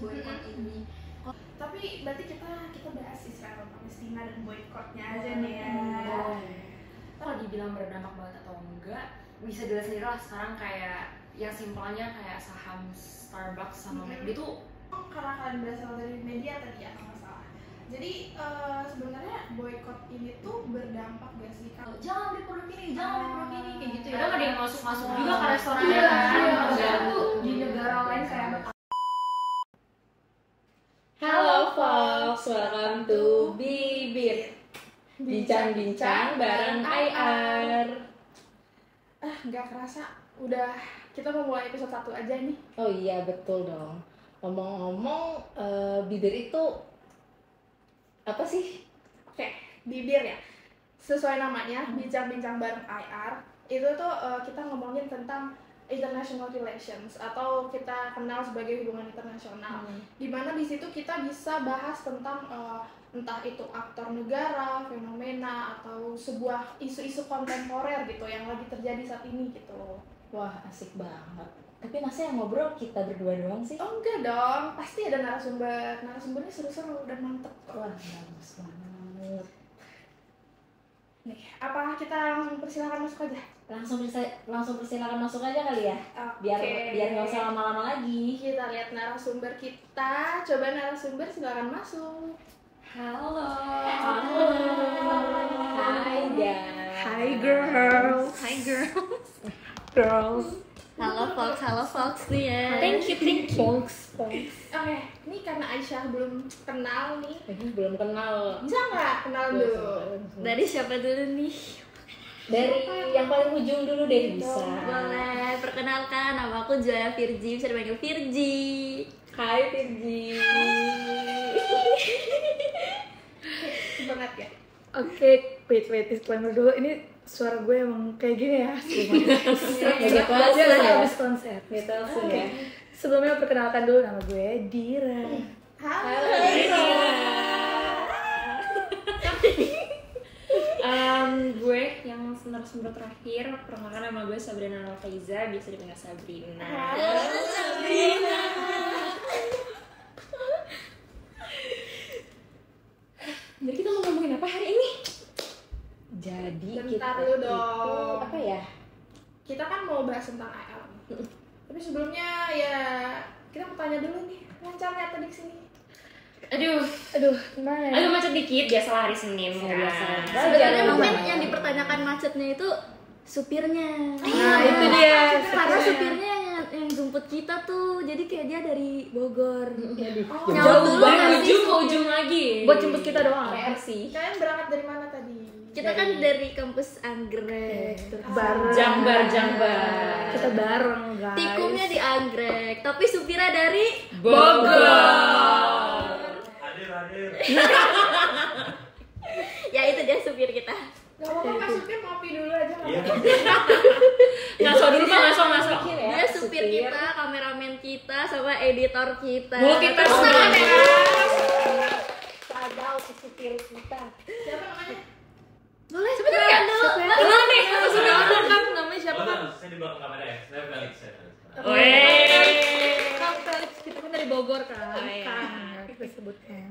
boykot ini. Tapi berarti kita bahas Israel Palestina dan boykotnya aja nih ya. Kalau dibilang berdampak banget atau enggak, bisa dilihat sendiri lah sekarang kayak yang simpelnya kayak saham Starbucks sama McD tuh. Karena kalian berasal dari media tadi ya kalau nggak salah. Jadi sebenarnya boykot ini tuh berdampak gak sih? Kalau Jangan beli produk ini, jangan beli produk ini kayak gitu ya. Kadang Ada yang masuk juga ke restorannya Iya, kan. iya. Di negara lain kayak Halo folks, welcome to Bibir Bincang-bincang bareng IR. Nggak kerasa udah kita mau mulai episode 1 aja nih. Oh iya, betul dong. Ngomong-ngomong, Bibir itu apa sih? Oke, bibir ya. Sesuai namanya, bincang-bincang bareng IR. Itu tuh kita ngomongin tentang international relations atau kita kenal sebagai hubungan internasional. Di mana di situ kita bisa bahas tentang entah itu aktor negara, fenomena atau sebuah isu-isu kontemporer gitu yang lagi terjadi saat ini gitu. Wah, asik banget. Tapi masa yang ngobrol kita berdua doang sih? Oh enggak dong, pasti ada narasumber. Narasumbernya seru-seru dan mantep kok. Wah, bagus banget. Nih, apa kita langsung persilakan masuk aja? Langsung persilakan masuk aja kali ya. Biar nggak usah lama-lama lagi. Kita lihat narasumber kita. Coba narasumber silakan masuk. Halo. Hai guys. Hi girls. Hi Girls. Halo Fox nih ya. Thank you. Folks. Oke, ini karena Aisyah belum kenal nih. Ini belum kenal. Bisa nggak kenal dulu? Dari siapa dulu nih? Dari yang paling ujung dulu deh bisa. Boleh, perkenalkan nama aku Joya Virgi, bisa dipanggil Virgi. Hai Virgi. Semangat ya. Oke, wait, disclaimer dulu. Ini suara gue emang kayak gini ya. Gitu aja Aja ya. habis konser. Gitu langsung ya. Sebelumnya perkenalkan dulu nama gue Dira. Halo. Gue yang narasumber terakhir, perkenalkan nama gue Sabrina Nalfaiza, bisa dipanggil Sabrina. Jadi kita mau ngomongin apa hari ini? Jadi Bentar kita dulu itu dong. apa ya? Kita kan mau bahas tentang IR nih. Tapi sebelumnya ya kita mau tanya dulu nih, lancar nggak tadi kesini? Aduh, Gimana ya? agak macet dikit, biasalah hari Senin kan. biasa. Sebenarnya Wajar. mungkin yang dipertanyakan macetnya itu supirnya. Nah, itu dia. Karena supirnya yang jemput kita tuh, jadi kayak dia dari Bogor. Oh, Jauh dulu Dari kan ujung ke ujung lagi. Buat jemput kita doang. PR sih. Kalian berangkat dari mana tadi? Kita kan dari kampus Anggrek. Terus Bareng. Jambar. Kita bareng, guys. tikumnya di Anggrek, tapi supirnya dari Bogor. Hadir. ya itu dia supir kita. Gak apa-apa, Pak Supir ngopi dulu aja. nggak Iya. apa-apa. Ngaso dulu Pak, ngaso. Dia supir kita, kameramen kita, sama editor kita. Multitasker. Padahal si supir kita. Siapa namanya? Boleh Sebentar ya? kenalan dulu. Kenal nih, sudah Kan namanya siapa kan? Saya di belakang kamera ya. Saya Felix. Kan Felix, kita kan dari Bogor kan. Oh, iya. Kan, kita sebutnya.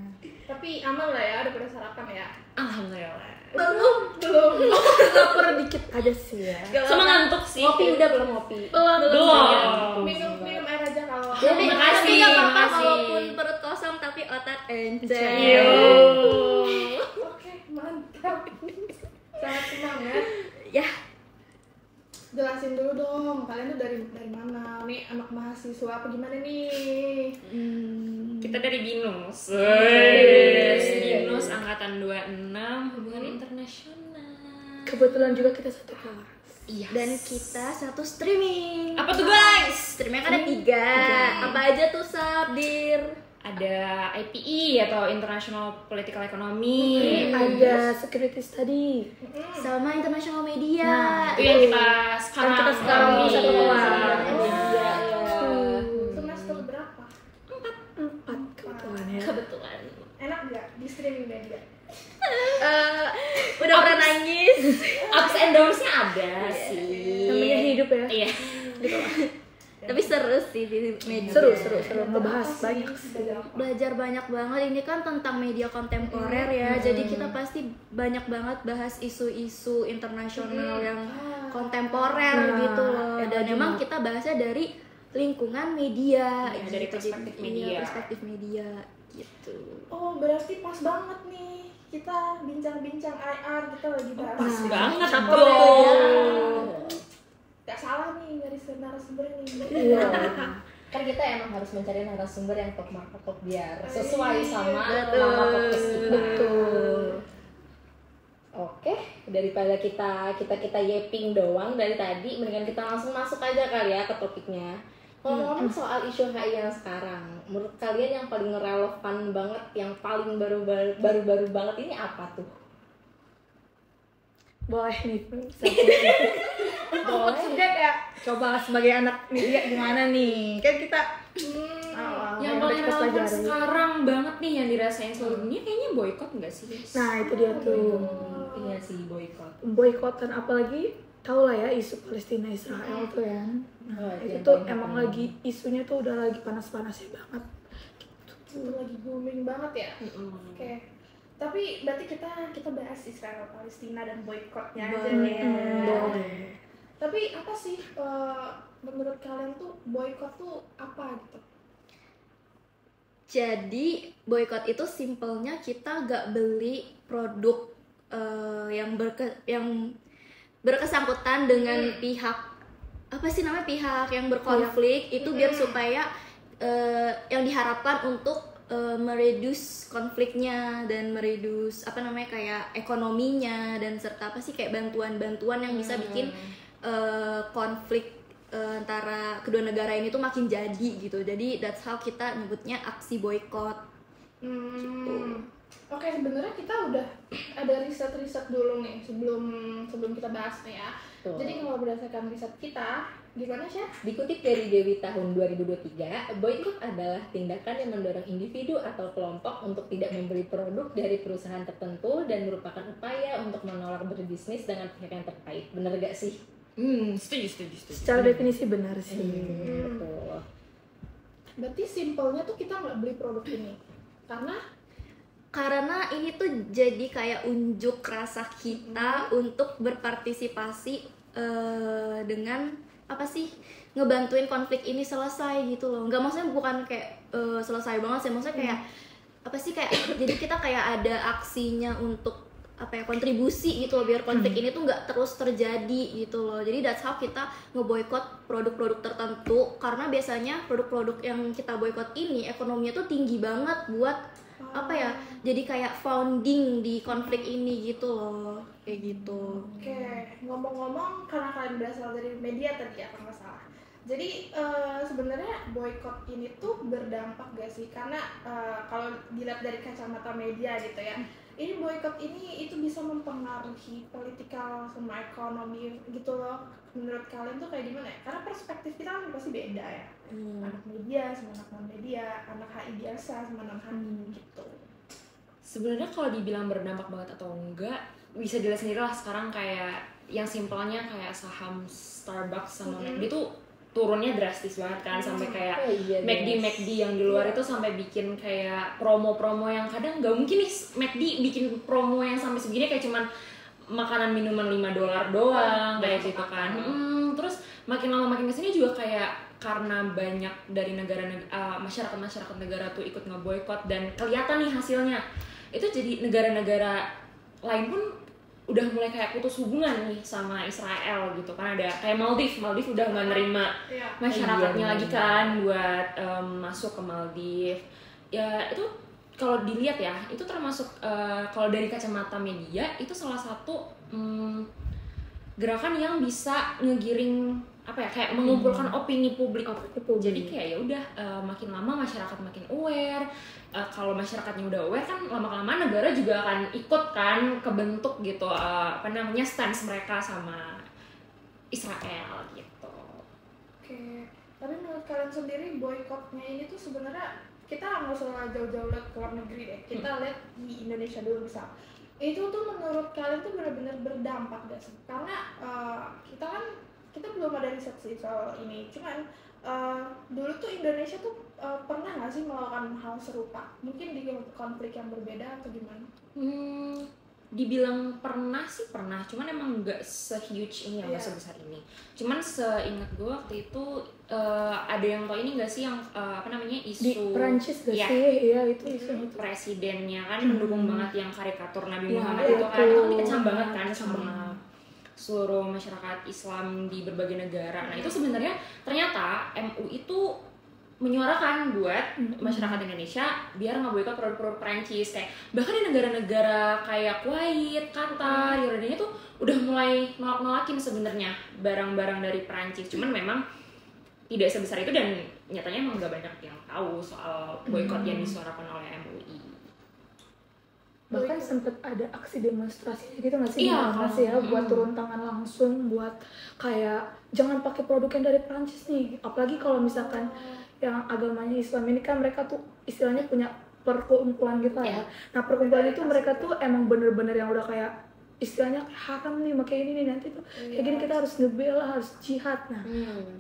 Tapi aman lah ya, udah pada sarapan ya. Alhamdulillah. Belum. Lapar dikit aja sih ya. Sama ngantuk sih. Ngopi udah belum ngopi? Belum. Minum air aja kalau. Jadi Makasih, tapi nggak apa-apa makasih. walaupun perut kosong tapi otak encer. Oke, mantap. Sangat semangat. Ya, Jelasin dulu dong, kalian tuh dari mana? Nih anak mahasiswa apa gimana nih? Kita dari BINUS. BINUS angkatan 26 hubungan internasional. Kebetulan juga kita satu kelas. Iya. dan kita satu streaming. Apa tuh guys? Streaming kan ada 3. Apa aja tuh Sabdir? Ada IPE atau International Political Economy. Ada security study. Sama international media. Nah, Itu yang kita sekarang. kita sekarang ambil. satu kelas. Iya, Semester berapa? 4 kebetulan ya. Kebetulan. Enak nggak di streaming media? Udah pernah nangis. Ups and downs-nya ada sih. Namanya hidup ya. Iya. Tapi seru sih di media. Seru ngebahas banyak sih. Belajar banyak banget, ini kan tentang media kontemporer ya. Jadi kita pasti banyak banget bahas isu-isu internasional yang kontemporer gitu loh. Dan memang kita bahasnya dari lingkungan media, Ya, dari perspektif media. perspektif media gitu. Oh, berarti pas banget nih kita bincang-bincang IR, kita lagi bahas. Pas banget Cakep dong. ya. Gak salah nih dari narasumber nih. Iya. Kan kita emang harus mencari narasumber yang top market biar sesuai sama nama podcast kita. Betul. Oke, daripada kita yeping doang dari tadi, mendingan kita langsung masuk aja kali ya ke topiknya. Ngomong-ngomong soal isu HI yang sekarang, menurut kalian yang paling relevan banget, yang paling baru-baru banget ini apa tuh? Boleh nih. Boleh. Sudah ya. Coba sebagai anak media gimana nih? Kan kita Yang paling relevan sekarang banget nih yang dirasain seluruh dunia kayaknya boykot nggak sih? Nah, itu dia tuh. Iya sih, boykot. Boykotan, apalagi tau lah ya isu Palestina Israel tuh ya. Nah, itu tuh emang lagi isunya tuh udah lagi panas-panasnya banget. Itu lagi booming banget ya. Oke. Tapi berarti kita bahas Israel Palestina dan boykotnya aja nih. Boleh. Tapi apa sih menurut kalian tuh boykot tuh apa gitu? Jadi boykot itu simpelnya kita gak beli produk yang berkesangkutan dengan pihak pihak yang berkonflik itu biar supaya yang diharapkan untuk mereduce konfliknya dan mereduce kayak ekonominya dan serta kayak bantuan-bantuan yang bisa bikin konflik antara kedua negara ini tuh makin jadi gitu. Jadi that's how kita nyebutnya aksi boykot. Gitu. Oke, sebenarnya kita udah ada riset dulu nih sebelum kita bahas nih ya. Tuh. Jadi kalau berdasarkan riset kita, gimana sih? Dikutip dari Dewi tahun 2023, boykot adalah tindakan yang mendorong individu atau kelompok untuk tidak membeli produk dari perusahaan tertentu dan merupakan upaya untuk menolak berbisnis dengan pihak yang terkait. Bener gak sih? Setuju. Secara definisi benar sih. Betul. Berarti simpelnya tuh kita nggak beli produk ini Karena ini tuh jadi kayak unjuk rasa kita untuk berpartisipasi dengan ngebantuin konflik ini selesai gitu loh. Nggak, maksudnya bukan kayak selesai banget sih, maksudnya kayak kayak jadi kita kayak ada aksinya untuk kontribusi gitu loh biar konflik ini tuh nggak terus terjadi gitu loh. Jadi that's how kita ngeboikot produk-produk tertentu, karena biasanya produk-produk yang kita boikot ini ekonominya tuh tinggi banget buat jadi kayak founding di konflik ini gitu loh, kayak gitu. Oke, ngomong-ngomong karena kalian berasal dari media tadi ya, kalau nggak salah. Jadi sebenarnya boykot ini tuh berdampak gak sih? Karena kalau dilihat dari kacamata media gitu ya, ini boykot ini itu bisa mempengaruhi politikal sama ekonomi gitu loh. Menurut kalian tuh kayak gimana ya? Karena perspektif kita kan pasti beda ya. Anak media sama anak non media, anak HI biasa sama non HI gitu. Sebenarnya kalau dibilang berdampak banget atau enggak, bisa dilihat sendiri lah sekarang kayak yang simpelnya kayak saham Starbucks sama McD itu turunnya drastis banget kan, sampai kayak McD yang di luar itu sampai bikin kayak promo-promo yang kadang nggak mungkin nih McD bikin promo yang sampai segini, kayak cuman makanan minuman $5 doang kayak gitu kan. Terus makin lama makin kesini juga kayak karena banyak dari masyarakat negara tuh ikut ngeboikot dan kelihatan nih hasilnya, itu jadi negara-negara lain pun udah mulai kayak putus hubungan nih sama Israel gitu kan. Ada kayak Maldives udah nggak nerima masyarakatnya lagi kan buat masuk ke Maldives ya. Itu kalau dilihat ya, itu termasuk kalau dari kacamata media itu salah satu gerakan yang bisa ngegiring kayak mengumpulkan opini publik. Jadi kayak ya udah makin lama masyarakat makin aware. Kalau masyarakatnya udah aware kan lama-kelamaan negara juga akan ikut kan kebentuk gitu stance mereka sama Israel gitu. Oke, tapi menurut kalian sendiri boykotnya ini tuh sebenarnya kita nggak usah jauh-jauh lihat ke luar negeri deh. Kita lihat di Indonesia dulu misal. Itu tuh menurut kalian tuh benar-benar berdampak gak sih? Karena kita belum ada riset sih soal ini. Cuman dulu tuh Indonesia tuh pernah nggak sih melakukan hal serupa? Mungkin di konflik yang berbeda atau gimana? Dibilang pernah sih pernah, cuman emang nggak se-huge ini, nggak sebesar ini. Cuman seingat gue waktu itu ada yang tau ini nggak sih yang isu di Perancis gak ya, sih? Iya itu isu itu. Presidennya kan mendukung banget yang karikatur Nabi Muhammad itu kan, itu dikecam banget kan sama seluruh masyarakat Islam di berbagai negara. Nah itu sebenarnya ternyata MUI itu menyuarakan buat masyarakat Indonesia biar ngeboikot produk-produk Perancis, kayak bahkan di negara-negara kayak Kuwait, Qatar, Yordania tuh udah mulai nolak-nolakin sebenarnya barang-barang dari Perancis. Cuman memang tidak sebesar itu dan nyatanya emang gak banyak yang tahu soal boikot yang disuarakan oleh MUI. Bahkan sempat ada aksi demonstrasinya gitu nggak sih? Iya, ya buat turun tangan langsung buat kayak jangan pakai produk yang dari Perancis nih. Apalagi kalau misalkan yang agamanya Islam ini kan mereka tuh istilahnya punya perkumpulan gitu ya. Nah perkumpulan itu mereka tuh emang bener-bener yang udah kayak istilahnya haram nih pakai ini nih, nanti tuh kayak gini kita harus ngebela, harus jihad. Nah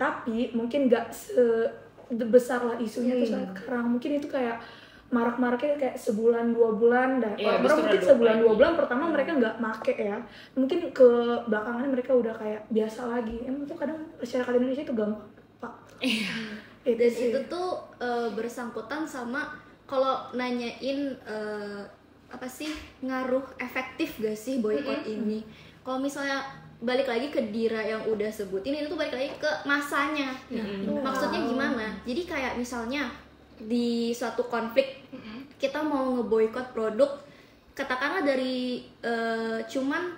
tapi mungkin nggak sebesar lah isunya tuh sekarang. Mungkin itu kayak marak-maraknya kayak sebulan 2 bulan dah. Orang mungkin sebulan 2 bulan pertama mereka nggak make ya. Mungkin ke belakangan mereka udah kayak biasa lagi. Emang tuh kadang masyarakat Indonesia itu gampang pak. Dan itu tuh bersangkutan sama kalau nanyain apa sih ngaruh efektif gak sih boykot ini. Kalau misalnya balik lagi ke Dira yang udah sebutin, itu tuh balik lagi ke masanya. Maksudnya gimana? Jadi kayak misalnya di suatu konflik kita mau ngeboikot produk, katakanlah dari cuman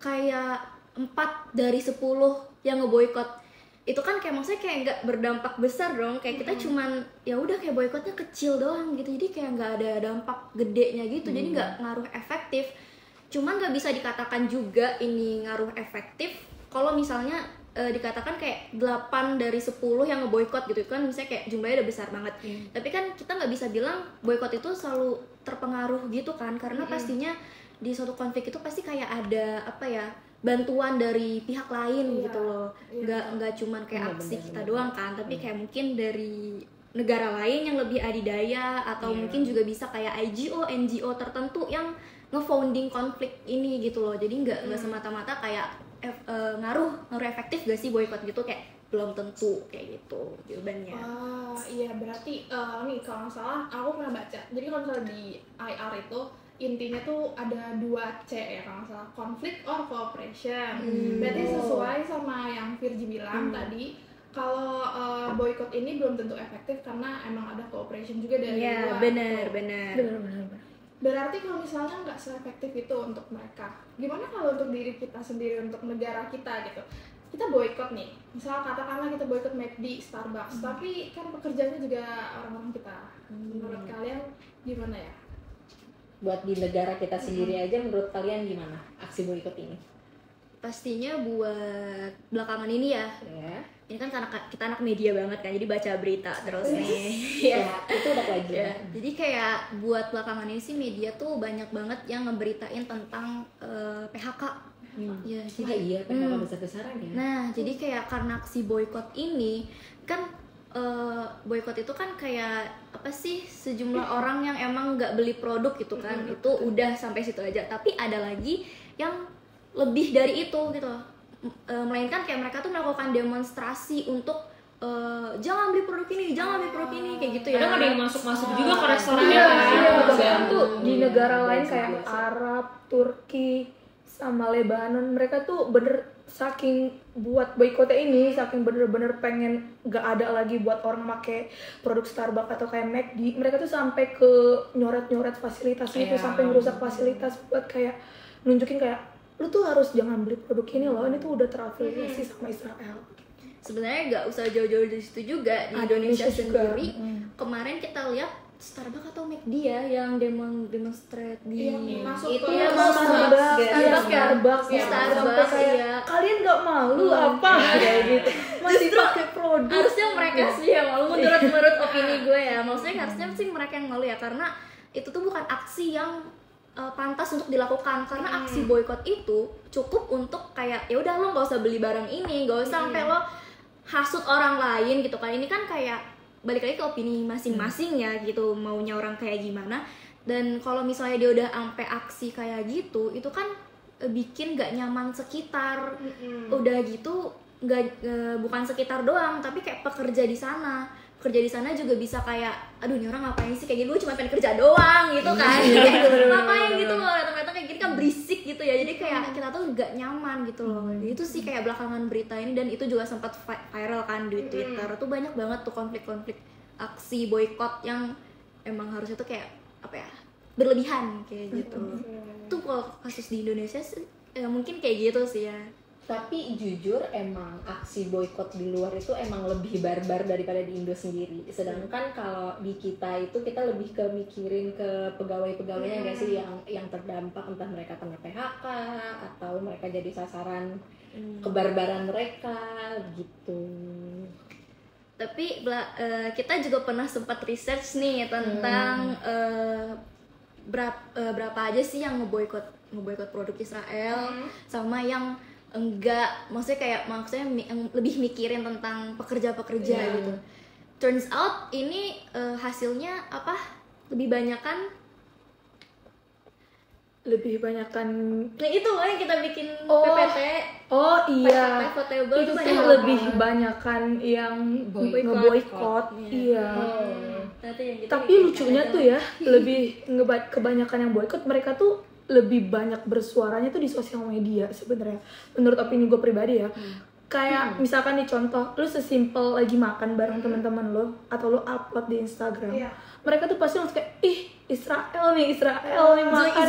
kayak 4 dari 10 yang ngeboikot, itu kan kayak maksudnya kayak nggak berdampak besar dong, kayak kita cuman ya udah kayak boikotnya kecil doang gitu, jadi kayak nggak ada dampak gedenya gitu, jadi nggak ngaruh efektif. Cuman nggak bisa dikatakan juga ini ngaruh efektif kalau misalnya dikatakan kayak 8 dari 10 yang ngeboikot gitu kan, misalnya kayak jumlahnya udah besar banget. Tapi kan kita nggak bisa bilang boikot itu selalu terpengaruh gitu kan, karena pastinya di suatu konflik itu pasti kayak ada apa ya, bantuan dari pihak lain gitu loh. Nggak cuman kayak aksi kita doang kan, tapi kayak mungkin dari negara lain yang lebih adidaya, atau mungkin juga bisa kayak NGO tertentu yang nge-founding konflik ini gitu loh. Jadi nggak semata-mata kayak ngaruh efektif gak sih boykot gitu, kayak belum tentu kayak gitu jawabannya. Iya berarti nih kalau nggak salah aku pernah baca, jadi kalau misalnya di IR itu intinya tuh ada 2C ya kalau nggak salah, conflict or cooperation. Berarti sesuai sama yang Virgi bilang tadi, kalau boykot ini belum tentu efektif karena emang ada cooperation juga dari luar. Benar. Berarti kalau misalnya nggak se-efektif itu untuk mereka, gimana kalau untuk diri kita sendiri, untuk negara kita gitu? Kita boykot nih, misal katakanlah kita boykot McD, Starbucks, tapi kan pekerjaannya juga orang-orang kita. Menurut kalian gimana ya? Buat di negara kita sendiri aja, menurut kalian gimana aksi boykot ini? Pastinya buat belakangan ini ya. Ini kan karena kita anak media banget kan, jadi baca berita terus nih. Itu udah kewajiban. Jadi kayak buat belakangan ini sih media tuh banyak banget yang ngeberitain tentang PHK. Ya, jadi PHK besar-besaran ya. Nah, jadi kayak karena aksi boykot ini kan boykot itu kan kayak apa sih, sejumlah orang yang emang nggak beli produk gitu kan, itu udah sampai situ aja. Tapi ada lagi yang lebih dari itu gitu loh. Melainkan kayak mereka tuh melakukan demonstrasi untuk jangan beli produk ini, kayak gitu ya. Kadang ada yang masuk juga ke restoran. Tuh di negara lain kayak Arab, Turki, sama Lebanon, mereka tuh bener saking buat boykotnya ini, saking bener-bener pengen gak ada lagi buat orang pakai produk Starbucks atau kayak McD, mereka tuh sampai ke nyoret-nyoret fasilitas itu, sampai ngerusak fasilitas buat kayak nunjukin kayak lu tuh harus jangan beli produk ini loh, ini tuh udah terafiliasi sama Israel. Sebenarnya nggak usah jauh-jauh dari situ juga, di Indonesia sendiri kemarin kita lihat Starbucks atau McD ya yang demonstrate di itu ya, Starbucks ya. Kalian nggak malu apa kayak gitu, masih pakai produk. Harusnya mereka sih yang malu, menurut opini gue ya. Maksudnya harusnya sih mereka yang malu ya, karena itu tuh bukan aksi yang pantas untuk dilakukan, karena aksi boykot itu cukup untuk kayak ya udah lo nggak usah beli barang ini, nggak usah sampai lo hasut orang lain gitu kan. Ini kan kayak balik lagi ke opini masing-masing ya gitu, maunya orang kayak gimana. Dan kalau misalnya dia udah sampai aksi kayak gitu, itu kan bikin gak nyaman sekitar. Udah gitu bukan sekitar doang, tapi kayak pekerja di sana juga bisa kayak, aduh ini orang ngapain sih kayak gini, gue cuma pengen kerja doang gitu kan. Ngapain gitu loh, ternyata kayak gini kan berisik gitu ya, jadi kayak kita tuh gak nyaman gitu loh. Itu sih kayak belakangan berita ini, dan itu juga sempat viral kan di Twitter. Tuh banyak banget tuh konflik-konflik aksi boykot yang emang harusnya tuh kayak apa ya, berlebihan kayak gitu. Tuh kalau kasus di Indonesia sih mungkin kayak gitu sih ya. Tapi jujur emang aksi boykot di luar itu emang lebih barbar daripada di Indo sendiri. Sedangkan kalau di kita itu kita lebih ke mikirin ke pegawai-pegawainya nggak sih yang terdampak, entah mereka kena PHK atau mereka jadi sasaran kebarbaran mereka gitu. Tapi kita juga pernah sempat research nih tentang berapa aja sih yang ngeboikot produk Israel sama yang enggak, maksudnya lebih mikirin tentang pekerja-pekerja gitu. Turns out ini hasilnya apa? Lebih banyakan nah itu kan yang kita bikin PPT. Oh iya, Pivotable itu banyak lebih banyakan yang ngeboikot. Iya. Tapi lucunya tuh ya, lebih kebanyakan yang boikot, mereka tuh lebih banyak bersuaranya tuh di sosial media sebenarnya. Menurut opini gue pribadi ya. Kayak misalkan nih contoh, lu sesimpel lagi makan bareng teman-teman lo atau lu upload di Instagram. Mereka tuh pasti langsung kayak, ih Israel nih makan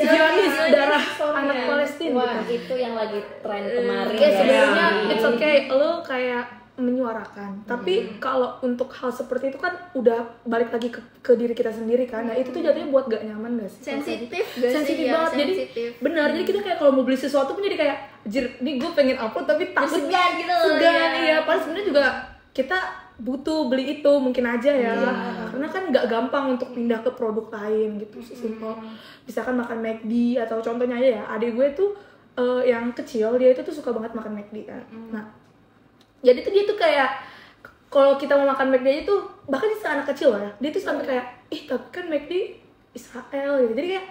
Zionis darah anak Palestina. Wah, itu yang lagi tren kemarin. Ya sebenarnya it's okay, lo kayak menyuarakan. Tapi kalau untuk hal seperti itu kan udah balik lagi ke diri kita sendiri kan. Nah itu tuh jadinya buat gak nyaman gak sih? Sensitif banget. Jadi benar. Jadi kita kayak kalau mau beli sesuatu pun jadi kayak, anjir, nih gue pengen upload tapi takut segan gitu. Iya. Padahal sebenarnya juga kita butuh beli itu mungkin aja ya. Karena kan nggak gampang untuk pindah ke produk lain gitu. Sesimpel misalkan makan McD atau contohnya aja ya, adik gue tuh yang kecil, dia itu tuh suka banget makan McD kan. Nah jadi tuh dia tuh kayak kalau kita mau makan McD itu, bahkan dia anak kecil ya, dia tuh sampai kayak, tapi kan McD Israel gitu. Jadi kayak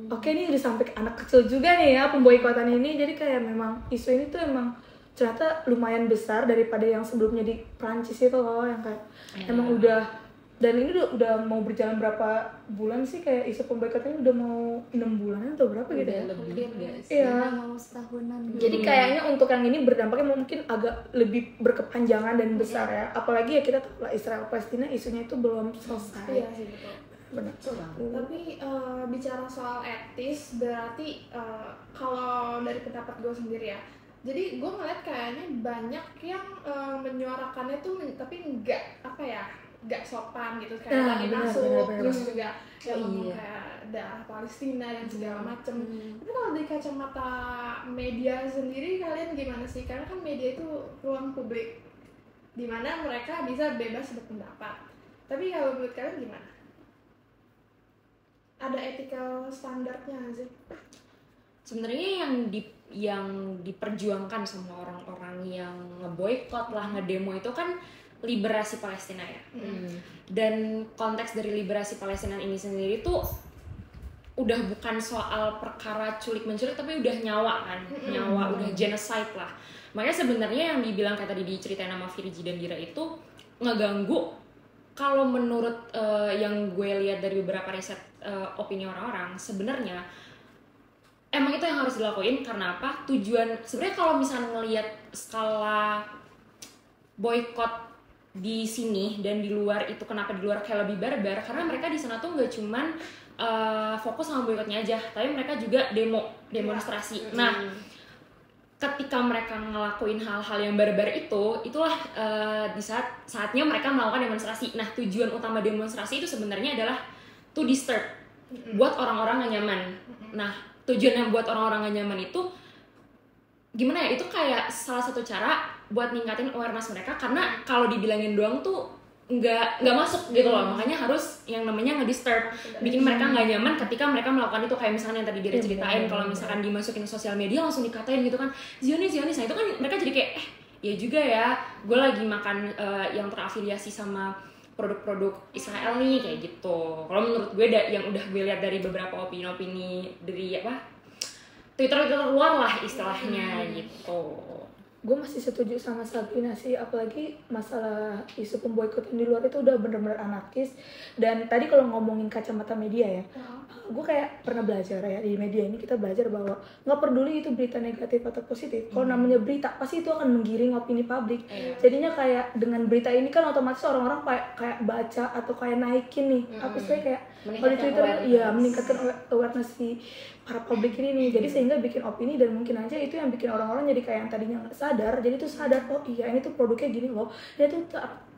oke, ini udah sampai ke anak kecil juga nih ya pemboikotan ini. Jadi kayak memang isu ini tuh emang ternyata lumayan besar daripada yang sebelumnya di Prancis itu loh, yang kayak emang udah, dan ini udah mau berjalan berapa bulan sih, kayak isu pemboikotannya udah mau 6 bulan atau berapa gitu ya. Lebih guys. Iya. Mau setahunan. Jadi kayaknya untuk yang ini berdampaknya mungkin agak lebih berkepanjangan dan besar ya. Apalagi ya kita tahu lah Israel Palestina isunya itu belum selesai. Iya sih, betul. Benar. Tapi bicara soal etis, berarti kalau dari pendapat gue sendiri ya, jadi gue ngeliat kayaknya banyak yang menyuarakannya tuh tapi nggak sopan gitu, kayak lagi masuk terus juga ngomong kayak darah Palestina dan segala macem. Tapi kalau dari kacamata media sendiri kalian gimana sih? Karena kan media itu ruang publik dimana mereka bisa bebas berpendapat. Tapi kalau menurut kalian gimana? Ada ethical standarnya sih? Sebenarnya yang diperjuangkan sama orang-orang yang ngeboikot lah, ngedemo itu kan liberasi Palestina ya. Dan konteks dari liberasi Palestina ini sendiri tuh udah bukan soal perkara culik menculik, tapi udah nyawa kan, nyawa, udah genocide lah. Makanya sebenarnya yang dibilang kayak tadi diceritain sama Virgi dan Dira itu ngeganggu. Kalau menurut yang gue lihat dari beberapa riset opini orang-orang, sebenarnya emang itu yang harus dilakuin. Karena apa? Tujuan sebenarnya kalau misalnya ngelihat skala boykot di sini dan di luar itu, kenapa di luar kayak lebih barbar, karena mereka di sana tuh nggak cuman fokus sama boykotnya aja, tapi mereka juga demonstrasi. Nah, ketika mereka ngelakuin hal-hal yang barbar itulah di saatnya mereka melakukan demonstrasi. Nah, tujuan utama demonstrasi itu sebenarnya adalah to disturb, buat orang-orang nggak nyaman. Nah, tujuan yang buat orang-orang nggak nyaman itu gimana ya, itu kayak salah satu cara buat ningkatin awareness mereka, karena kalau dibilangin doang tuh nggak masuk gitu loh. Makanya harus yang namanya nge-disturb, bikin mereka nggak nyaman ketika mereka melakukan itu. Kayak misalkan yang tadi Dira ceritain, kalau misalkan dimasukin sosial media langsung dikatain gitu kan, Zionis. Nah itu kan mereka jadi kayak ya juga ya, gue lagi makan yang terafiliasi sama produk-produk Israel nih kayak gitu. Kalau menurut gue yang udah gue lihat dari beberapa opini-opini dari Twitter luar lah istilahnya gitu. Gue masih setuju sama Sabrina sih, apalagi masalah isu pemboikotan di luar itu udah bener-bener anarkis. Dan tadi kalau ngomongin kacamata media ya, gue kayak pernah belajar ya, di media ini kita belajar bahwa nggak peduli itu berita negatif atau positif, kalau namanya berita pasti itu akan menggiring opini publik. Jadinya kayak dengan berita ini kan otomatis orang-orang kayak baca atau kayak naikin nih, apa sih kayak kalau di Twitter ya meningkatkan awareness si para publik ini nih, jadi sehingga bikin opini dan mungkin aja itu yang bikin orang-orang jadi kayak yang tadinya nggak sadar, jadi tuh sadar, oh iya ini tuh produknya gini loh, dia tuh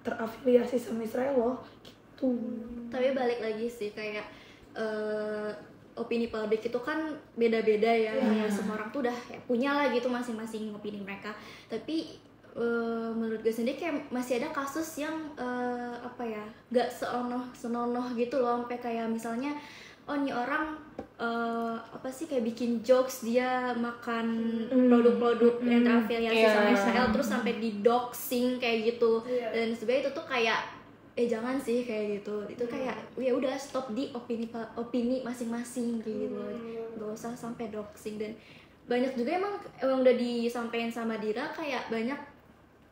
terafiliasi sama Israel loh gitu. Tapi balik lagi sih kayak opini publik itu kan beda-beda ya, semua orang tuh udah punya lah gitu masing-masing opini mereka. Tapi menurut gue sendiri kayak masih ada kasus yang nggak senonoh gitu loh, sampai kayak misalnya nih orang kayak bikin jokes dia makan produk-produk yang terafiliasi sama Israel terus sampai di doxing kayak gitu. Dan sebenarnya itu tuh kayak jangan sih kayak gitu, itu kayak ya udah stop di opini masing-masing kayak gitu, nggak usah sampai doxing. Dan banyak juga emang udah disampaikan sama Dira, kayak banyak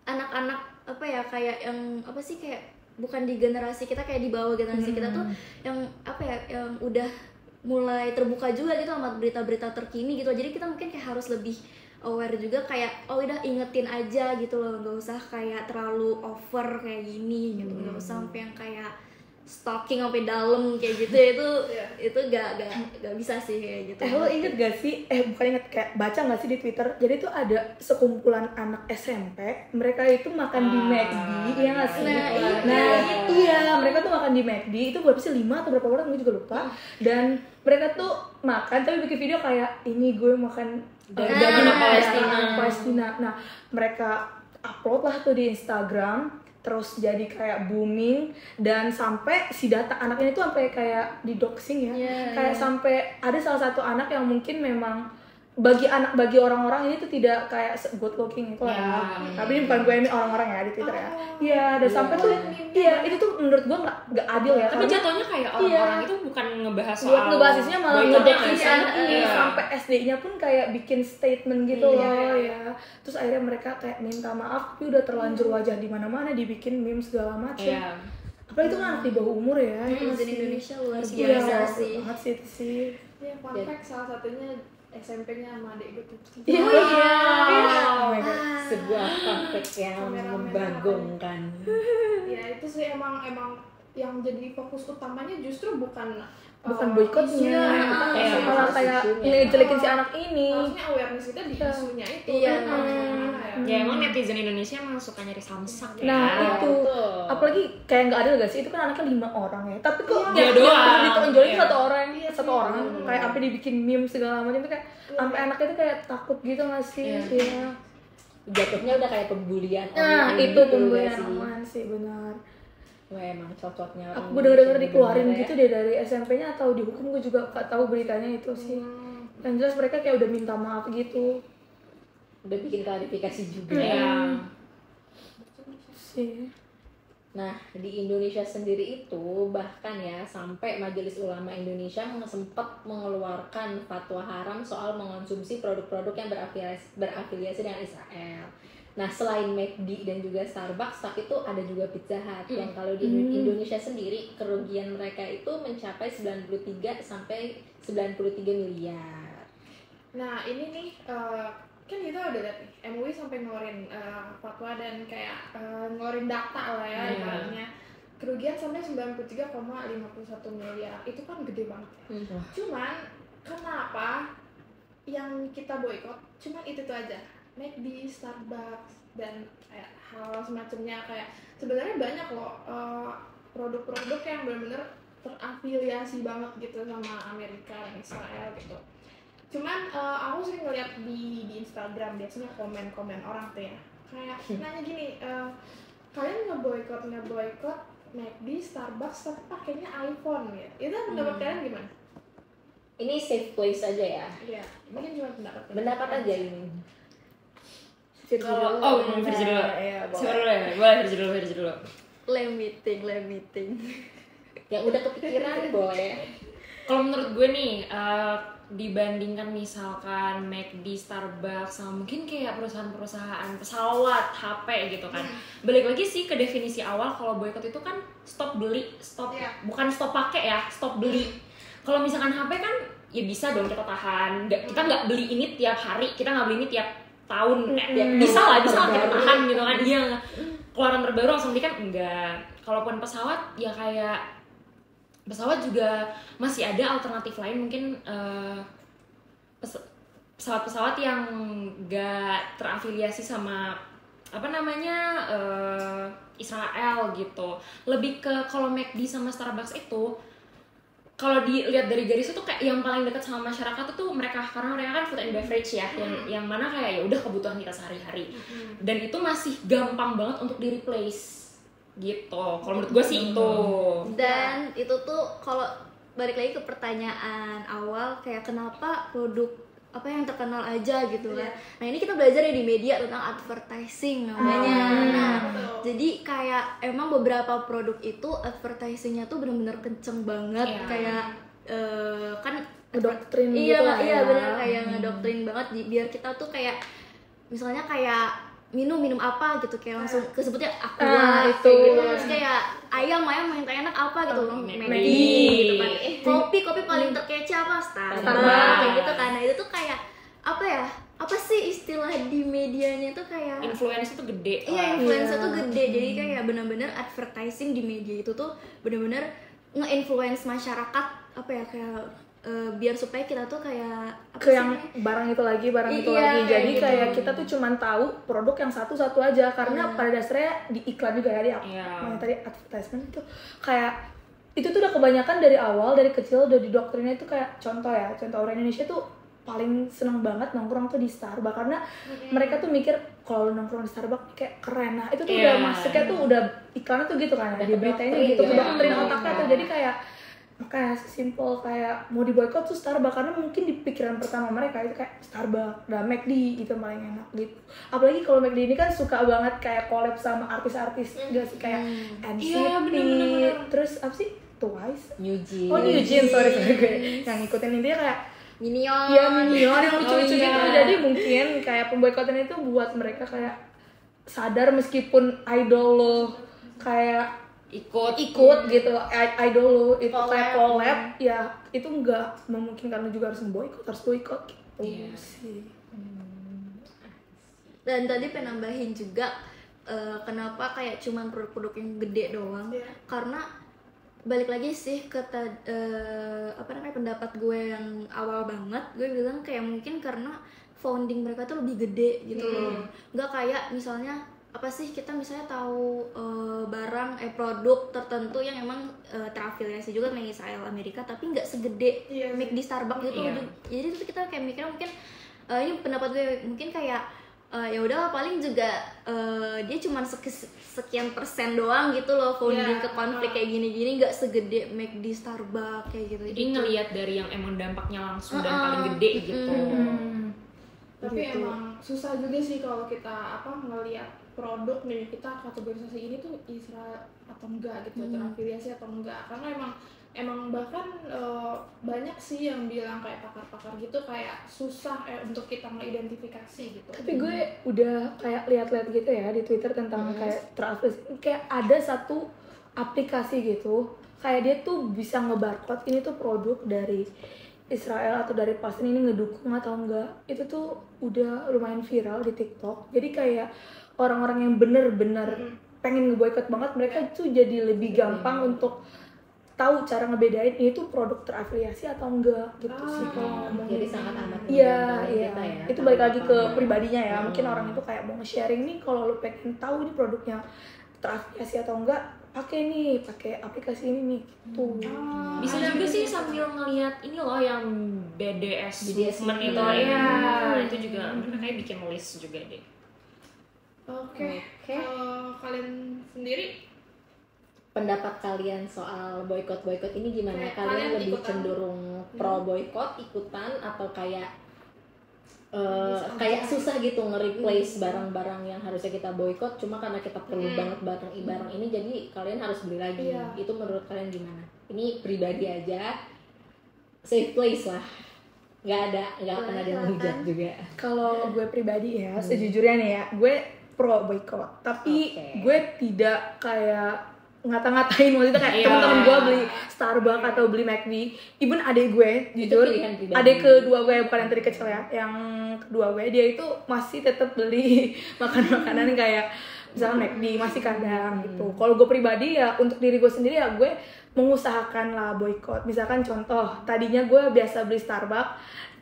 anak-anak kayak yang kayak bukan di generasi kita, kayak di bawah generasi kita tuh yang yang udah mulai terbuka juga gitu sama berita-berita terkini gitu. Jadi kita mungkin kayak harus lebih aware juga, kayak udah ingetin aja gitu loh, nggak usah kayak terlalu over kayak gini gitu, nggak usah sampai yang kayak stalking sampai dalam kayak gitu. Itu gak bisa sih kayak gitu. Lo inget gak sih, bukan inget, kayak baca gak sih di Twitter, jadi tuh ada sekumpulan anak SMP, mereka itu makan di McD, iya gak sih? Iya, mereka tuh makan di McD, itu berapa sih, 5 atau berapa orang, gue juga lupa. Dan mereka tuh makan, tapi bikin video kayak, ini gue makan daging Palestina. Nah, mereka upload lah tuh di Instagram, terus jadi kayak booming, dan sampai si data anaknya itu sampai kayak di doxing ya. Kayak sampai ada salah satu anak yang mungkin memang bagi orang-orang ini tuh tidak kayak good looking itu ya. Tapi ini bukan gue, ini orang-orang ya di Twitter ya. Iya, dan sampai tuh itu tuh menurut gue nggak adil ya. Tapi jatuhnya kayak orang-orang itu bukan ngebahas soal ngebahas isinya, malah ngedoxing si anak ini. Iya. Sampai SD-nya pun kayak bikin statement gitu loh ya. Terus akhirnya mereka kayak minta maaf, tapi udah terlanjur wajah di mana-mana dibikin meme segala macam. Apalagi itu kan anak di bawah umur ya. Itu di Indonesia luar biasa sih. Banget sih itu sih. Ya, fun fact, salah satunya SMP-nya sama adik gue tuh. Oh my God, sebuah konflik yang membagongkan. Ya itu sih emang yang jadi fokus utamanya justru bukan boikotnya, malah kayak ngejelekin si anak ini. Harusnya awareness kita di isunya itu. Ya emang netizen Indonesia emang suka nyari samsak ya. Nah itu, apalagi kayak nggak adil gak sih, itu kan anaknya 5 orang ya, tapi kok dia doang ditonjolin satu orang kayak sampai dibikin meme segala macam, itu kayak sampai anaknya itu kayak takut gitu nggak sih? Iya. Jatuhnya udah kayak pembulian. Nah itu pembulian aman sih, benar. Wah, emang cocoknya orang. Aku denger dikeluarin gitu deh dari SMP-nya atau dihukum, gue juga gak tahu beritanya itu sih. Yang jelas mereka kayak udah minta maaf gitu. Udah bikin klarifikasi juga. Sih. Nah, di Indonesia sendiri itu bahkan ya sampai Majelis Ulama Indonesia sempat mengeluarkan fatwa haram soal mengonsumsi produk-produk yang berafiliasi dengan Israel. Nah, selain McD dan juga Starbucks, tapi itu ada juga Pizza Hut yang kalau di Indonesia sendiri kerugian mereka itu mencapai 93 sampai 93 miliar. Nah, ini nih kan kita udah lihat nih, MUI sampai ngeluarin fatwa dan kayak ngeluarin data lah ya ibaratnya. Kerugian sampai 93,51 miliar. Itu kan gede banget. Cuman kenapa yang kita boikot cuma itu tuh aja? McD, Starbucks, dan kayak hal semacamnya. Kayak sebenarnya banyak loh produk-produk yang benar-benar terafiliasi banget gitu sama Amerika dan Israel gitu. Cuman aku sering ngeliat di Instagram biasanya komen-komen orang tuh ya, kayak nanya gini, kalian ngeboikot McD, Starbucks tapi pakainya iPhone ya. Itu pendapat kalian gimana? Ini safe place aja ya. Iya, mungkin cuma pendapat aja ini. Virgi Kalau dulu. Virgi dulu. Iya, Siapa boleh. dulu ya? Boleh Virgi dulu. Lem meeting. Yang udah kepikiran boleh. Kalau menurut gue nih, dibandingkan misalkan McD, Starbucks, sama mungkin kayak perusahaan-perusahaan pesawat, HP gitu kan. Balik lagi sih ke definisi awal, kalau boykot itu kan stop beli, bukan stop pakai ya, stop beli. Kalau misalkan HP kan ya bisa dong kita tahan, kita nggak beli ini tiap hari, kita nggak beli ini tiap tahun, bisa lah kita tahan gitu kan. Iya, keluaran terbaru langsung beli kan enggak. Kalaupun pesawat ya kayak pesawat juga masih ada alternatif lain, mungkin pesawat-pesawat yang gak terafiliasi sama Israel gitu. Lebih ke kalau McD sama Starbucks itu kalau dilihat dari garis itu kayak yang paling dekat sama masyarakat itu mereka, karena mereka kan food and beverage ya, yang mana kayak ya udah kebutuhan kita sehari-hari, dan itu masih gampang banget untuk di replace gitu. Kalau menurut gue sih itu. Dan itu tuh kalau balik lagi ke pertanyaan awal, kayak kenapa produk apa yang terkenal aja gitu kan. Nah ini kita belajar ya di media tentang advertising namanya. Nah jadi kayak emang beberapa produk itu advertisingnya tuh bener-bener kenceng banget. Kayak kan Ngedoktrin gitu iya lah iya ya. bener, kayak ngedoktrin banget biar kita tuh kayak misalnya kayak minum apa gitu, kayak langsung kesebutnya aqua itu. gitu. Terus kayak ayam yang enak apa gitu, McD gitu kan. Kopi paling terkece apa, Starbucks kayak gitu kan. Nah itu tuh kayak apa sih istilah di medianya tuh kayak Influence itu gede. iya, influence tuh gede. Jadi kayak benar-benar advertising di media itu tuh benar-benar nge-influence masyarakat kayak biar supaya kita tuh kayak ke yang barang itu lagi Iya, lagi. kayak Jadi gitu. kayak kita tuh cuman tahu produk yang satu-satu aja, karena pada dasarnya di iklan juga ya, di yang tadi advertisement itu kayak itu tuh udah kebanyakan dari awal, dari kecil udah didoktrinnya itu. Kayak contoh orang Indonesia tuh paling seneng banget nongkrong tuh di Starbucks, karena mereka tuh mikir kalau nongkrong di Starbucks kayak keren. Nah itu tuh udah masuknya tuh udah iklannya tuh gitu kan, di beritanya gitu, doktrin otaknya tuh. Jadi kayak makanya simple kayak mau diboykot tuh Starbucks, karena mungkin di pikiran pertama mereka itu kayak Starbucks dan McD gitu paling enak gitu. Apalagi kalau McD ini kan suka banget kayak collab sama artis-artis gak sih, kayak NCT, terus apa sih Twice, New Jeans. New Jeans, sorry gue yang ngikutin intinya kayak Minion. Iya, Minion yang lucu-lucu gitu. Jadi mungkin kayak pemboikotan itu buat mereka kayak sadar meskipun idol lo kayak ikut gitu, idol lo itu kayak collab ya, itu nggak memungkinkan lo juga harus memboikot, harus boikot gitu sih. Dan tadi penambahin juga kenapa kayak cuman produk-produk yang gede doang, karena balik lagi sih ke pendapat gue yang awal banget. Gue bilang kayak mungkin karena founding mereka tuh lebih gede gitu loh, nggak kayak misalnya kita misalnya tahu barang produk tertentu yang emang terafiliasi juga dengan Israel Amerika, tapi nggak segede McD, Starbucks gitu. Jadi itu kita kayak mikirnya mungkin ini pendapat gue, mungkin kayak ya udah paling juga dia cuma sekian persen doang gitu loh founding ke konflik kayak gini-gini, nggak segede McD, Starbucks kayak gitu. Jadi ngelihat dari yang emang dampaknya langsung dan paling gede gitu. Tapi emang susah juga sih kalau kita ngelihat produk nih, kita kategorisasi ini tuh Israel atau enggak gitu, terafiliasi atau enggak, karena emang bahkan banyak sih yang bilang kayak pakar-pakar gitu kayak susah untuk kita mengidentifikasi gitu. Tapi gue udah kayak lihat-lihat gitu ya di Twitter tentang kayak terafiliasi, kayak ada satu aplikasi gitu kayak dia tuh bisa ngebarcode ini tuh produk dari Israel atau dari Palestina, ini ngedukung atau enggak. Itu tuh udah lumayan viral di TikTok. Jadi kayak orang-orang yang bener-bener pengen ngeboikot banget, mereka tuh jadi lebih gampang untuk tahu cara ngebedain ini tuh produk terafiliasi atau enggak gitu sih kalau ngomongin. Jadi sangat amat Iya. kita ya. Itu balik lagi ke pribadinya ya. Mungkin orang itu kayak mau nge-sharing nih, kalau lu pengen tahu ini produknya terafiliasi atau enggak, pakai aplikasi ini nih gitu. Bisa juga sih sambil ngelihat ini loh yang BDS movement itu itu juga mereka kayak bikin list juga deh. Oke. Kalian sendiri pendapat kalian soal boykot ini gimana? Kalian lebih ikutan? cenderung pro boykot ikutan atau kayak kayak susah gitu nge-replace barang-barang yang harusnya kita boykot cuma karena kita perlu banget barang ini jadi kalian harus beli lagi. Itu menurut kalian gimana? Ini pribadi aja, safe place lah, nggak akan ada yang hujat juga. Kalau gue pribadi ya, sejujurnya nih ya, gue pro boykot, tapi gue tidak kayak ngata-ngatain, maksudnya kayak teman-teman gue beli Starbucks atau beli McD. Even adik gue, jujur, adik kedua gue, bukan yang tadi kecil ya, yang kedua gue, dia itu masih tetap beli makanan kayak misalnya McD, masih kadang gitu. Kalau gue pribadi ya, untuk diri gue sendiri ya, gue mengusahakan lah boykot. Misalkan contoh, tadinya gue biasa beli Starbucks,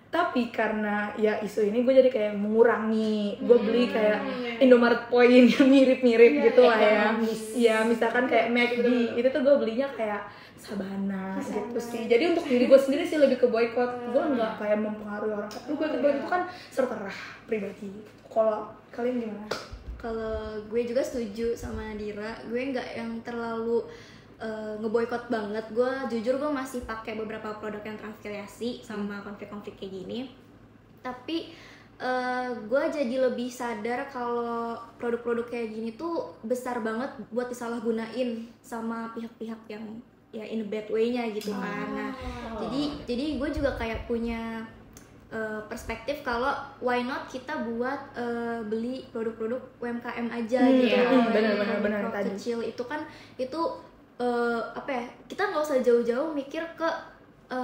tapi karena ya isu ini gue jadi kayak mengurangi, gue beli kayak Indomaret Point yang mirip-mirip gitu lah ya. Ya misalkan kayak McD, itu tuh gue belinya kayak Sabana gitu sih. Jadi untuk diri gue sendiri sih lebih ke boykot. Gue nggak kayak mempengaruhi orang. Tapi boykot itu kan serterah pribadi. Kalau kalian gimana? Kalau gue juga setuju sama Nadira, gue nggak yang terlalu ngeboikot banget. Gue jujur gue masih pakai beberapa produk yang terafiliasi sama konflik-konflik kayak gini. Tapi gue jadi lebih sadar kalau produk-produk kayak gini tuh besar banget buat disalahgunain sama pihak-pihak yang ya in a bad way-nya gitu kan. Nah, jadi gue juga kayak punya perspektif kalau why not kita buat beli produk-produk UMKM aja gitu. Benar tadi. Kecil itu kan itu apa ya, kita nggak usah jauh-jauh mikir ke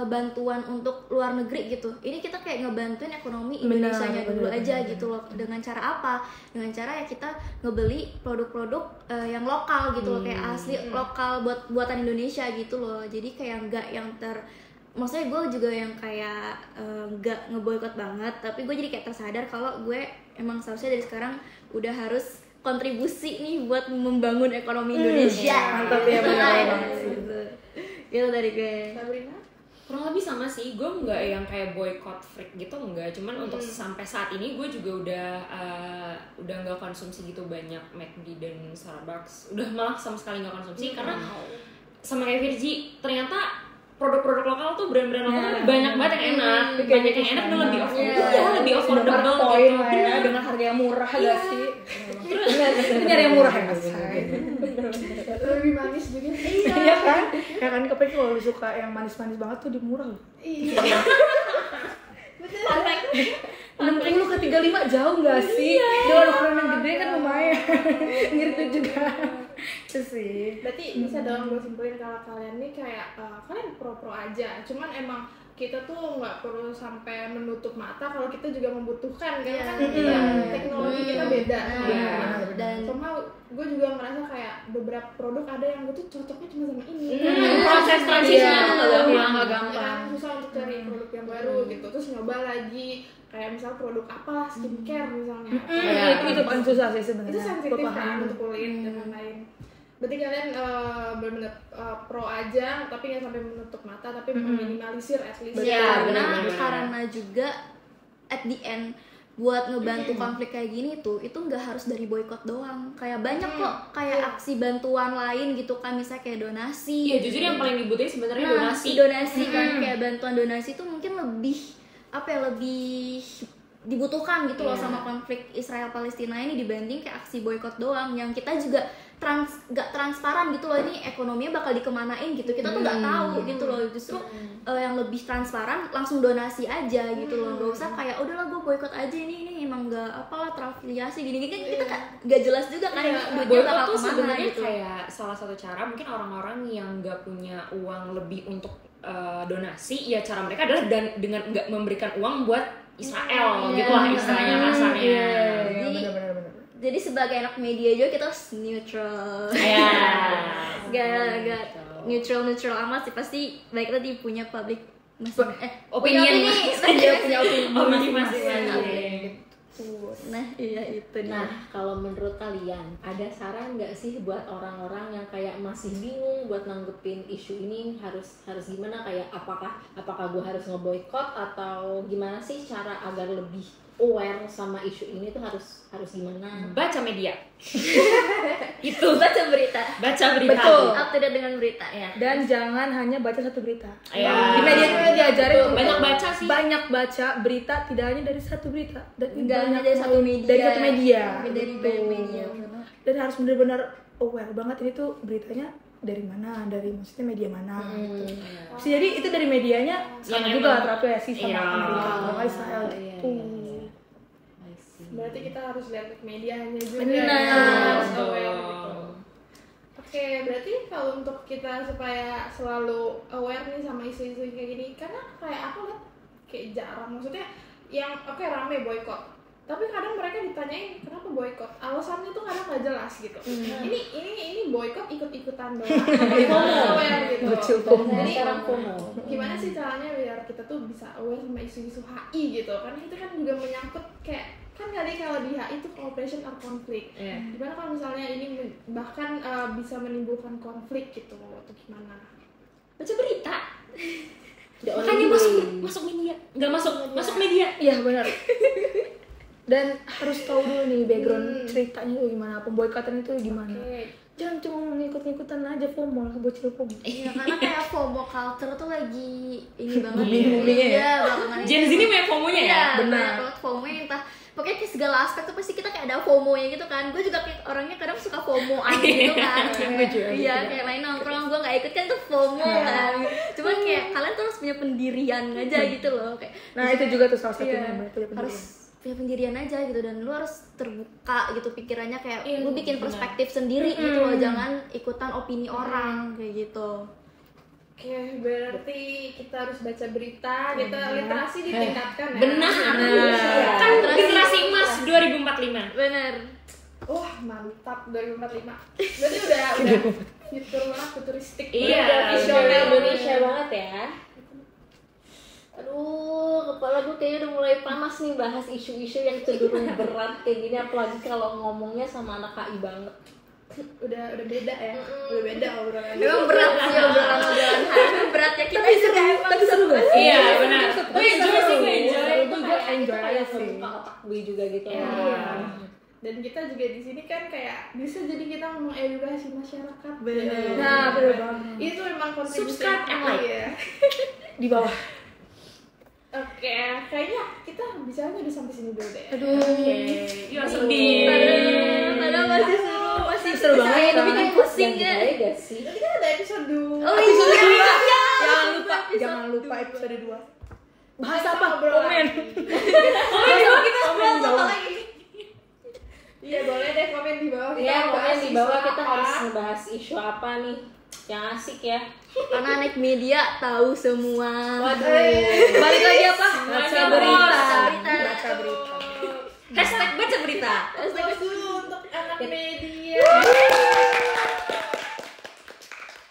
bantuan untuk luar negeri gitu. Ini kita kayak ngebantuin ekonomi Indonesianya dulu aja gitu loh. Dengan cara apa? Dengan cara ya kita ngebeli produk-produk yang lokal gitu loh, kayak asli lokal buatan Indonesia gitu loh. Jadi kayak nggak yang maksudnya gue juga yang kayak nggak ngeboikot banget, tapi gue jadi kayak tersadar kalau gue emang seharusnya dari sekarang udah harus kontribusi nih buat membangun ekonomi Indonesia. Mantap ya, benar. Gitu dari gue. Sabrina? Kurang lebih sama sih, gue nggak yang kayak boycott freak gitu, enggak. Cuman untuk sampai saat ini gue juga udah nggak konsumsi gitu banyak McD dan Starbucks. Udah malah sama sekali nggak konsumsi karena sama kayak Virgi, ternyata produk-produk lokal tuh brand-brand lokal banyak banget yang enak, banyak yang enak dan lebih lebih affordable gitu. Benar, dengan harga yang murah gak sih? Ini nyari yang murah ya mas. Lebih manis juga. Iya kan? Ya kan, kepek kalau suka yang manis-manis banget tuh di murah loh. Iya. 60 ke 35 jauh gak sih? Dengan ukuran yang gede kan lumayan. Ngirit juga. Itu sih. Berarti bisa dong gue simpulin kalau kalian nih kayak kalian pro-pro aja. Cuman emang kita tuh nggak perlu sampai menutup mata kalau kita juga membutuhkan karena kan teknologi kita beda. Dan sama gue juga ngerasa kayak beberapa produk ada yang gue tuh cocoknya cuma sama ini. Proses transisinya tuh nggak gampang. Susah untuk cari produk yang baru gitu. Terus nyoba lagi kayak misal produk apa skincare misalnya. Itu paling susah sih sebenarnya. Itu sensitif kan untuk kulit dan lain-lain. Berarti kalian benar-benar pro aja, tapi nggak sampai menutup mata, tapi meminimalisir at least. Ya, karena juga at the end buat ngebantu konflik kayak gini tuh, itu nggak harus dari boykot doang. Kayak banyak kok kayak aksi bantuan lain gitu kan, misalnya kayak donasi. Iya, jujur yang paling dibutuhin sebenarnya donasi kan, kayak bantuan donasi tuh mungkin lebih lebih dibutuhkan gitu loh sama konflik Israel Palestina ini dibanding kayak aksi boykot doang yang kita juga nggak transparan gitu loh, ini ekonominya bakal dikemanain gitu, kita tuh nggak tahu gitu loh. Justru yang lebih transparan langsung donasi aja gitu loh, nggak usah kayak udahlah gue boykot aja, ini emang nggak apalah terafiliasi gini kan kita kan nggak jelas juga kan duitnya bakal tuh kemana sebenarnya gitu. kayak salah satu cara mungkin orang-orang yang nggak punya uang lebih untuk donasi, ya cara mereka adalah dengan nggak memberikan uang buat Israel gitu lah istilahnya kasarnya. Jadi sebagai anak media juga kita harus neutral. Gak neutral amat sih, pasti baik tadi punya public opinion punya opini masing-masing. Nah iya itu. Nah kalau menurut kalian ada saran nggak sih buat orang-orang yang kayak masih bingung buat nanggepin isu ini, harus gimana, kayak apakah gue harus ngeboikot atau gimana sih cara agar lebih aware sama isu ini tuh harus gimana? Baca media. Itu baca berita. Baca berita. Betul. Up to date dengan berita ya. Dan jangan hanya baca satu berita. Ya. Di media itu diajarin untuk Banyak baca sih. banyak baca berita, tidak hanya dari satu berita, dan Enggak hanya banyak dari satu media. dari satu media. Tapi dari Gitu. banyak media. Dan harus benar-benar aware banget ini tuh beritanya dari mana, dari maksudnya media mana. Gitu. Bisa jadi itu dari medianya sama Yang juga emang- terafiliasi sama Iya. Amerika kalau nggak Israel Iya, gitu. I see. Berarti kita harus lihat medianya juga. Benar. Harus Betul. aware gitu. Oke, berarti kalau untuk kita supaya selalu aware nih sama isu-isu kayak gini, karena kayak aku lihat kayak jarang, maksudnya yang oke rame boykot, tapi kadang mereka ditanyain kenapa boykot, alasannya tuh kadang nggak jelas gitu. Ini boykot ikut-ikutan doang, bagaimana aware gitu. Bocil FOMO. Jadi Sekarang FOMO. gimana sih caranya biar kita tuh bisa aware sama isu-isu HI gitu, karena itu kan juga menyangkut kayak kan tadi kalau di HI itu cooperation or konflik. Iya. Gimana kalau misalnya ini bahkan bisa menimbulkan konflik gitu atau gimana? Baca berita. The only Makanya way. masuk media. Enggak masuk media. Iya benar. Dan harus tahu dulu nih background ceritanya tuh gimana, pemboikatan itu gimana. Oke. Jangan cuma ngikut-ngikutan aja FOMO lah, bocil FOMO. Iya, karena kayak FOMO culture tuh lagi ini banget. Booming-boomingnya ya? Iya, belakangan Gen Z ini banyak FOMO-nya ya? Iya, Benar. banyak banget FOMO-nya entah pokoknya kayak segala aspek tuh pasti kita kayak ada FOMO-nya gitu kan. Gue juga kayak orangnya kadang suka FOMO-an gitu kan. Iya, kayak lain nongkrong gue gak ikut kan tuh FOMO kan. Cuman kayak kalian tuh harus punya pendirian aja gitu loh kayak. Nah itu juga tuh salah satunya Iya, punya pendirian. harus punya pendirian aja gitu, dan lu harus terbuka gitu pikirannya kayak lu bikin perspektif sendiri gitu loh, jangan ikutan opini orang kayak gitu. Oke, berarti kita harus baca berita, kita literasi ditingkatkan ya. Benar. Kan generasi emas 2045. Bener. Wah, mantap 2045. Berarti udah futur banget, futuristik. Iya, udah visioner Indonesia banget ya. Aduh, kepala gue kayaknya udah mulai panas nih bahas isu-isu yang cenderung berat kayak gini, apalagi kalau ngomongnya sama anak KI banget. Udah beda ya. Udah beda obrolannya. Emang berat sih obrolan-obrolan hari, beratnya kita juga emang Tapi seru gak sih? Iya, benar. Gue enjoy sih, gue enjoy. Itu juga kayak enjoy kayak sih. membuka otak gue juga gitu. Iya. Dan kita juga di sini kan kayak bisa jadi kita mengedukasi masyarakat. Bener. Nah bener banget. Itu memang kontribusi Subscribe and like. ya. Di bawah. Oke, kayaknya kita bicaranya udah sampai sini dulu deh. Aduh. Iya, sedih. Padahal masih seru, masih Seru banget, Saya kan? bikin pusing Dan kan. kita gak sih? Nanti kan ada episode 2. Oh iya. Jangan lupa episode 2. Bahas Kita apa? ngobrol Komen. lagi. Komen di bawah. Iya, boleh deh komen di bawah. Kita Iya, mau pokoknya bahas di isu bawah kita apa. harus ngebahas isu apa nih yang asik ya. Karena anak media tahu semua. Balik lagi apa? Baca berita. berita. Baca berita. Hashtag baca berita. Aplaus dulu untuk anak media.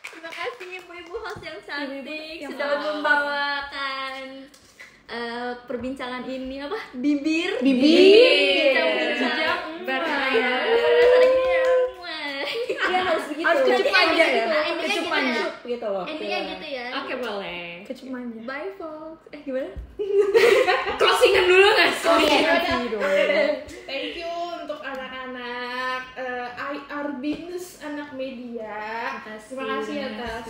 Terima kasih ibu-ibu host yang cantik yang sudah membawakan perbincangan ini apa? Bibir. Bincang-bincang. Beraya. Ya harus begitu. Harus kecup aja ya. Endingnya Kecup gitu aja. ya. Gitu loh. Endingnya gitu ya. Oke, boleh. Kecup manja. Bye folks. Gimana? Closingan dulu nggak sih? Oke deh. Thank you untuk anak-anak IR Binus anak media. Terima kasih atas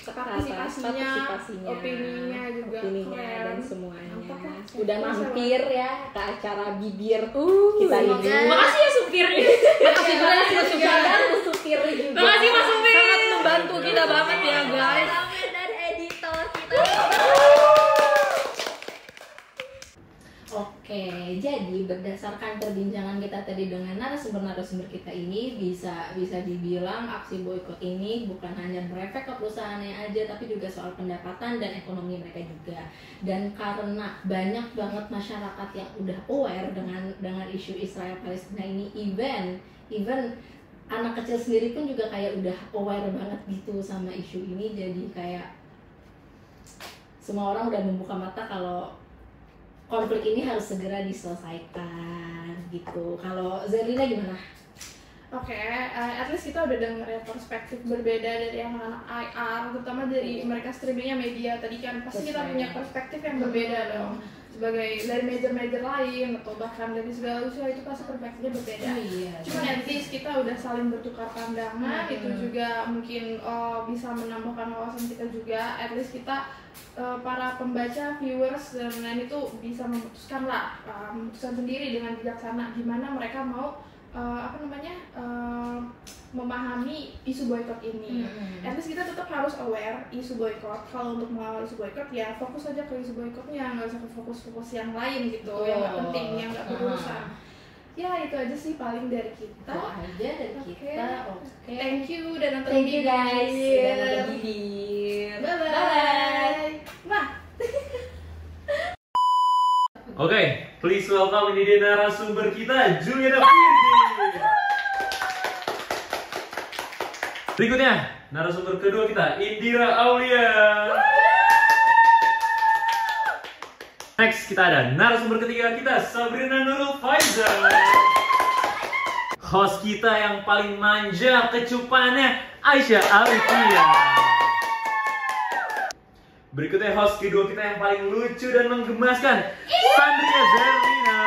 partisipasinya, opininya juga opininya keren. dan semuanya. Mantap lah. Udah Terus mampir ya ke acara bibir kita ini. semoga. Makasih ya supirnya. Makasih banget ya supir juga. Makasih Mas Supir. Sangat membantu kita banget ya guys. Sampai dan editor kita. Oke, jadi berdasarkan perbincangan kita tadi dengan narasumber-narasumber kita ini bisa dibilang aksi boykot ini bukan hanya berefek ke perusahaannya aja, tapi juga soal pendapatan dan ekonomi mereka juga. Dan karena banyak banget masyarakat yang udah aware dengan isu Israel Palestina ini, even anak kecil sendiri pun juga kayak udah aware banget gitu sama isu ini, jadi kayak semua orang udah membuka mata kalau konflik ini harus segera diselesaikan gitu. Kalau Zerlina gimana? Oke, at least kita udah denger ya perspektif berbeda dari yang anak IR, terutama dari mereka streamingnya media tadi kan pasti kita Betul. punya perspektif yang berbeda dong. sebagai dari major-major lain atau bahkan dari segala usia itu pasti perspektifnya berbeda. Cuman at least kita udah saling bertukar pandangan, itu juga mungkin bisa menambahkan wawasan kita juga. At least kita para pembaca, viewers dan lain itu bisa memutuskan sendiri dengan bijaksana gimana mereka mau memahami isu boykot ini. At least kita tetap harus aware isu boykot. Kalau untuk mengawal isu boykot ya fokus aja ke isu boykotnya, nggak usah ke fokus yang lain gitu, yang nggak penting, yang nggak berurusan. Ya itu aja sih paling dari kita. Oke. Thank you udah nonton Thank you guys. Bibir. Udah nonton Bibir. Bye bye. Nah. Oke, please welcome ini dia narasumber kita, Juliana Firdi. Berikutnya, narasumber kedua kita, Indira Aulia. Next, kita ada narasumber ketiga kita, Sabrina Nurul Faiza. Host kita yang paling manja kecupannya, Aisyah Alifia. Berikutnya host kedua kita yang paling lucu dan menggemaskan, Sandria Zerlina.